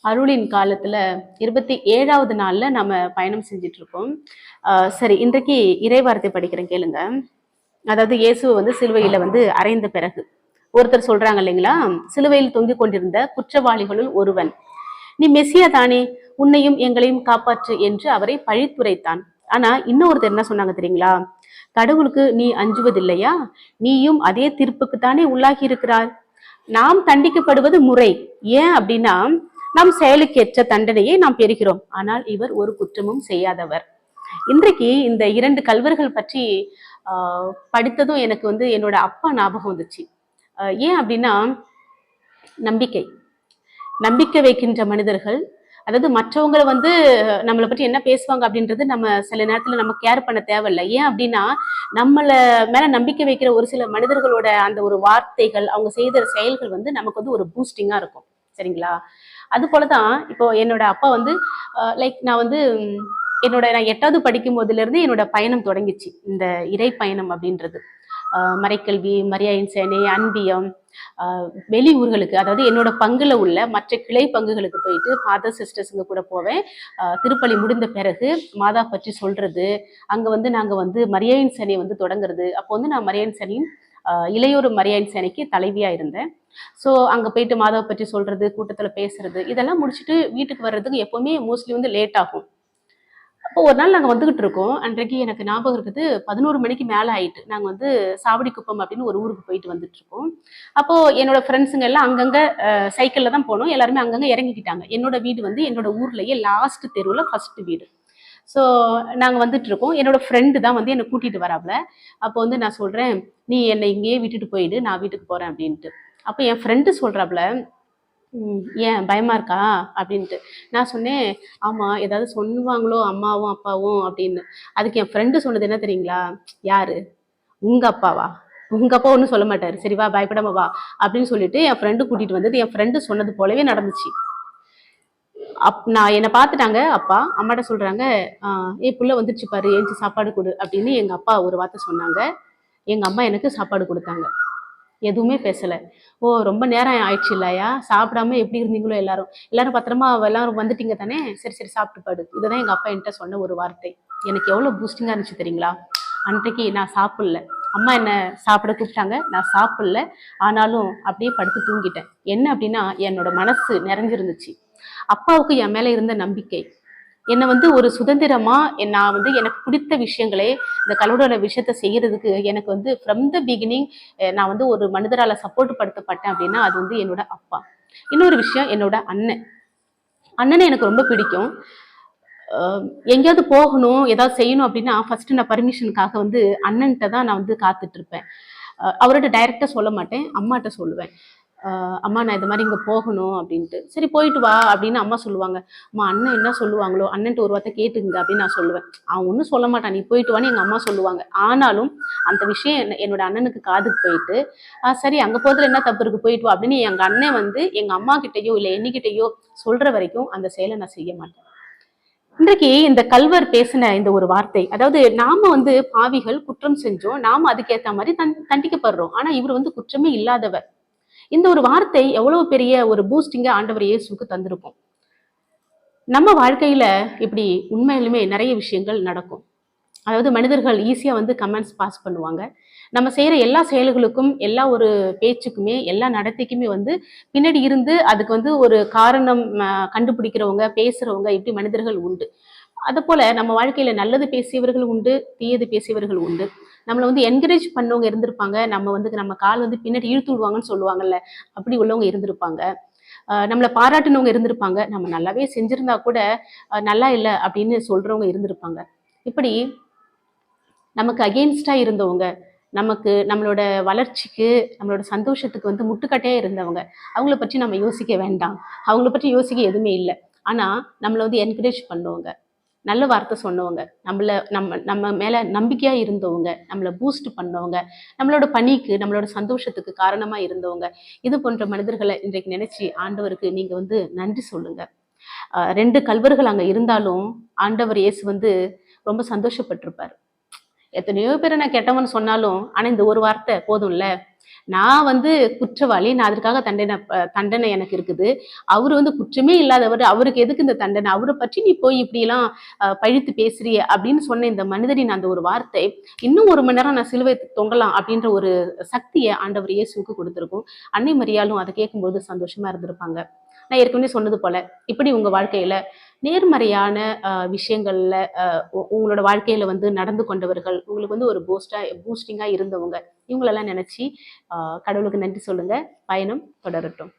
அருளின் காலத்துல 27வது நாள்ல நம்ம பயணம் செஞ்சுட்டு இருக்கோம். சரி, இன்றைக்கு இறைவார்த்தை படிக்கிறேன் கேளுங்க. அதாவது இயேசுவை வந்து சிலுவையில வந்து அறைந்த பிறகு ஒருத்தர் சொல்றாங்க இல்லைங்களா, சிலுவையில் தொங்கிக் கொண்டிருந்த குற்றவாளிகளுள் ஒருவன், நீ மெசியா தானே, உன்னையும் எங்களையும் காப்பாற்று என்று அவரை பழித்துரைத்தான். ஆனா இன்னொருத்தர் என்ன சொன்னாங்க தெரியுங்களா, கடவுளுக்கு நீ அஞ்சுவதில்லையா, நீயும் அதே தீர்ப்புக்கு தானே உள்ளாகி இருக்கிறார். நாம் தண்டிக்கப்படுவது முறை. ஏன் அப்படின்னா, நாம் செயலுக்கேற்ற தண்டனையை நாம் பெறுகிறோம். ஆனால் இவர் ஒரு குற்றமும் செய்யாதவர். இன்றைக்கு இந்த 2 கல்வர்கள் பற்றி படித்ததும் எனக்கு வந்து என்னோட அப்பா ஞாபகம் வந்துச்சு. ஏன் அப்படின்னா, நம்பிக்கை நம்பிக்கை வைக்கின்ற மனிதர்கள், அதாவது மற்றவங்களை வந்து நம்மளை பற்றி என்ன பேசுவாங்க அப்படின்றது நம்ம சில நேரத்துல நம்ம கேர் பண்ண தேவையில்லை. ஏன் அப்படின்னா, நம்மள மேல நம்பிக்கை வைக்கிற ஒரு சில மனிதர்களோட அந்த ஒரு வார்த்தைகள், அவங்க செய்த செயல்கள் வந்து நமக்கு வந்து ஒரு பூஸ்டிங்கா இருக்கும். சரிங்களா? அது போலதான் இப்போ என்னோட அப்பா வந்து நான் வந்து நான் 8வது படிக்கும் போதுல இருந்து என்னோட பயணம் தொடங்கிச்சு, இந்த இறை பயணம் அப்படின்றது. மறைக்கல்வி, மரியாயின் சேனை, அன்பியம், வெளி ஊர்களுக்கு, அதாவது என்னோட பங்குல உள்ள மற்ற கிளை பங்குகளுக்கு போயிட்டு ஃபாதர் சிஸ்டர்ஸுங்க கூட போவேன். திருப்பலி முடிந்த பிறகு மாதா பற்றி சொல்றது, அங்க வந்து நாங்க வந்து மரியாயின் சேனையை வந்து தொடங்குறது. அப்போ வந்து நான் மரியாயின் சேனையின் இளையோர் மரியாயின் சேனைக்கு தலைவியா இருந்தேன். ஸோ அங்க போயிட்டு மாதாவை பற்றி சொல்றது, கூட்டத்துல பேசுறது, இதெல்லாம் முடிச்சுட்டு வீட்டுக்கு வர்றதுக்கு எப்பவுமே மோஸ்ட்லி வந்து லேட் ஆகும். அப்போ ஒரு நாள் நாங்கள் வந்துகிட்டு இருக்கோம். அன்றைக்கு எனக்கு ஞாபகம் இருக்குது, 11 மணிக்கு மேலே ஆயிட்டு. நாங்கள் வந்து சாவடிக்குப்பம் அப்படின்னு ஒரு ஊருக்கு போயிட்டு வந்துட்டு இருக்கோம். அப்போ என்னோட ஃப்ரெண்ட்ஸுங்க எல்லாம் அங்கங்க சைக்கிள்ல தான் போனோம். எல்லாருமே அங்கங்க இறங்கிக்கிட்டாங்க. என்னோட வீடு வந்து என்னோட ஊர்லயே லாஸ்ட் தெருவுல ஃபர்ஸ்ட் வீடு. ஸோ நாங்கள் வந்துட்டு இருக்கோம். என்னோட ஃப்ரெண்டு தான் வந்து என்னை கூட்டிட்டு வராப்ல. அப்போ வந்து நான் சொல்றேன், நீ என்னை இங்கேயே விட்டுட்டு போயிடு, நான் வீட்டுக்கு போறேன் அப்படின்ட்டு. அப்போ என் ஃப்ரெண்டு சொல்றாப்ல, ஏன் பயமா இருக்கா அப்படின்ட்டு. நான் சொன்னேன், ஆமா ஏதாவது சொல்லுவாங்களோ அம்மாவும் அப்பாவும் அப்படின்னு. அதுக்கு என் ஃப்ரெண்டு சொன்னது என்ன தெரியுங்களா, யாரு, உங்க அப்பாவா, உங்க அப்பா ஒன்றும் சொல்ல மாட்டாரு, சரி வா பயப்படாம வா அப்படின்னு சொல்லிட்டு என் ஃப்ரெண்டு கூட்டிட்டு வந்தது என் ஃப்ரெண்டு சொன்னது போலவே நடந்துச்சு. நான் என்னை பார்த்துட்டாங்க. அப்பா அம்மாட்ட சொல்றாங்க, புள்ள வந்துருச்சு பாரு, ஏஞ்சி சாப்பாடு கொடு அப்படின்னு எங்க அப்பா ஒரு வார்த்தை சொன்னாங்க. எங்க அம்மா எனக்கு சாப்பாடு கொடுத்தாங்க. எதுவுமே பேசல. ஓ ரொம்ப நேரம் ஆயிடுச்சு இல்லையா, சாப்பிடாம எப்படி இருந்தீங்களோ எல்லாரும், எல்லாரும் பத்திரமா எல்லாரும் வந்துட்டீங்க தானே, சரி சரி சாப்பிட்டு பாடு. இதுதான் எங்க அப்பா என்கிட்ட சொன்ன ஒரு வார்த்தை. எனக்கு எவ்வளவு பூஸ்டிங்கா இருந்துச்சு தெரியுங்களா. அன்றைக்கு நான் சாப்பிடல, அம்மா என்ன சாப்பிட கூப்பிட்டாங்க, நான் சாப்பிடல. ஆனாலும் அப்படியே படுத்து தூங்கிட்டேன். என்ன அப்படின்னா, என்னோட மனசு நிறைஞ்சிருந்துச்சு. அப்பாவுக்கு என் மேல இருந்த நம்பிக்கை என்னை வந்து ஒரு சுதந்திரமா, நான் வந்து எனக்கு பிடித்த விஷயங்களே, இந்த கலோட விஷயத்த செய்யறதுக்கு எனக்கு வந்து ஃப்ரம் த பிகினிங் நான் வந்து ஒரு மனிதரால சப்போர்ட் படுத்தப்பட்டேன் அப்படின்னா அது வந்து என்னோட அப்பா. இன்னொரு விஷயம், என்னோட அண்ணனை எனக்கு ரொம்ப பிடிக்கும். எங்கேயாவது போகணும், ஏதாவது செய்யணும் அப்படின்னா ஃபர்ஸ்ட் நான் பர்மிஷனுக்காக வந்து அண்ணன்கிட்ட தான் நான் வந்து காத்துட்டு இருப்பேன். அவர்கிட்ட டைரக்டா சொல்ல மாட்டேன், அம்மாட்ட சொல்லுவேன். அம்மா நான் இந்த மாதிரி இங்கே போகணும் அப்படின்ட்டு. சரி போயிட்டு வா அப்படின்னு அம்மா சொல்லுவாங்க. அம்மா அண்ணன் என்ன சொல்லுவாங்களோ, அண்ணன்ட்டு ஒரு வார்த்தை கேட்டுங்க அப்படின்னு நான் சொல்லுவேன். அவன் ஒன்றும் சொல்ல மாட்டான், நீ போயிட்டு வான்னு எங்கள் அம்மா சொல்லுவாங்க. ஆனாலும் அந்த விஷயம் என்னோட அண்ணனுக்கு காதுக்கு போயிட்டு, சரி அங்கே போகிறதுல என்ன தப்பு இருக்கு, போயிட்டு வா அப்படின்னு எங்கள் அண்ணன் வந்து எங்கள் அம்மா கிட்டேயோ இல்லை என்னகிட்டேயோ சொல்கிற வரைக்கும் அந்த செயலை நான் செய்ய மாட்டேன். இன்றைக்கு இந்த கல்வர் பேசின இந்த ஒரு வார்த்தை, அதாவது நாம வந்து பாவிகள், குற்றம் செஞ்சோம், நாம அதுக்கேற்ற மாதிரி தண்டிக்கப்படுறோம். ஆனா இவர் வந்து குற்றமே இல்லாதவர். இந்த ஒரு வார்த்தை எவ்வளவு பெரிய ஒரு பூஸ்டிங்கா ஆண்டவர் இயேசுக்கு தந்திருக்கும். நம்ம வாழ்க்கையில இப்படி உண்மையிலுமே நிறைய விஷயங்கள் நடக்கும். அதாவது மனிதர்கள் ஈஸியா வந்து கமெண்ட்ஸ் பாஸ் பண்ணுவாங்க. நம்ம செய்யற எல்லா செயல்களுக்கும், எல்லா ஒரு பேச்சுக்குமே, எல்லா நடத்தைக்குமே வந்து பின்னாடி இருந்து அதுக்கு வந்து ஒரு காரணம் கண்டுபிடிக்கிறவங்க, பேசுறவங்க, இப்படி மனிதர்கள் உண்டு. அது போல நம்ம வாழ்க்கையில நல்லது பேசியவர்கள் உண்டு, தீயது பேசியவர்கள் உண்டு. நம்மளை வந்து என்கரேஜ் பண்ணவங்க இருந்திருப்பாங்க. நம்ம கால் வந்து பின்னாடி இழுத்து விடுவாங்கன்னு சொல்லுவாங்கல்ல, அப்படி உள்ளவங்க இருந்திருப்பாங்க. நம்மளை பாராட்டினவங்க இருந்திருப்பாங்க. நம்ம நல்லாவே செஞ்சிருந்தா கூட நல்லா இல்லை அப்படின்னு சொல்றவங்க இருந்திருப்பாங்க. இப்படி நமக்கு அகெயின்ஸ்டா இருந்தவங்க, நமக்கு நம்மளோட வளர்ச்சிக்கு, நம்மளோட சந்தோஷத்துக்கு வந்து முட்டுக்கட்டையா இருந்தவங்க, அவங்கள பற்றி நம்ம யோசிக்க வேண்டாம். அவங்கள பற்றி யோசிக்க எதுவுமே இல்லை. ஆனா நம்மளை வந்து என்கரேஜ் பண்ணுவாங்க, நல்ல வார்த்தை சொன்னவங்க, நம்ம மேல நம்பிக்கையா இருந்தவங்க, நம்மளை பூஸ்ட் பண்ணவங்க, நம்மளோட பணிக்கு, நம்மளோட சந்தோஷத்துக்கு காரணமா இருந்தவங்க, இது போன்ற மனிதர்களை இன்றைக்கு நினைச்சு ஆண்டவருக்கு நீங்க வந்து நன்றி சொல்லுங்க. 2 கல்வர்கள் அங்க இருந்தாலும் ஆண்டவர் இயேசு வந்து ரொம்ப சந்தோஷப்பட்டிருப்பார். எத்தனையோ பேரை நான் கெட்டவன்னு சொன்னாலும் ஆனா இந்த ஒரு வார்த்தை போதும்ல. நான் வந்து குற்றவாளி, நான் அதற்காக தண்டனை எனக்கு இருக்குது. அவரு வந்து குற்றமே இல்லாதவர், அவருக்கு எதுக்கு இந்த தண்டனை? அவரை பற்றி நீ போய் இப்படியெல்லாம் பழித்து பேசுறியே அப்படின்னு சொன்ன இந்த மனிதரின் அந்த ஒரு வார்த்தை, இன்னும் 1 மணி நேரம் நான் சிலுவை தொங்கலாம் அப்படின்ற ஒரு சக்தியை ஆண்டவர் இயேசுவுக்கு கொடுத்திருக்கும். அன்னை மரியாளும் அதை கேட்கும்போது சந்தோஷமா இருந்திருப்பாங்க. நான் ஏற்கனவே சொன்னது போல, இப்படி உங்க வாழ்க்கையில நேர்மறையான விஷயங்கள்ல உங்களோட வாழ்க்கையில வந்து நடந்து கொண்டவர்கள், உங்களுக்கு வந்து ஒரு பூஸ்டிங்கா இருந்தவங்க, இவங்களெல்லாம் நினைச்சு கடவுளுக்கு நன்றி சொல்லுங்க. பயணம் தொடரட்டும்.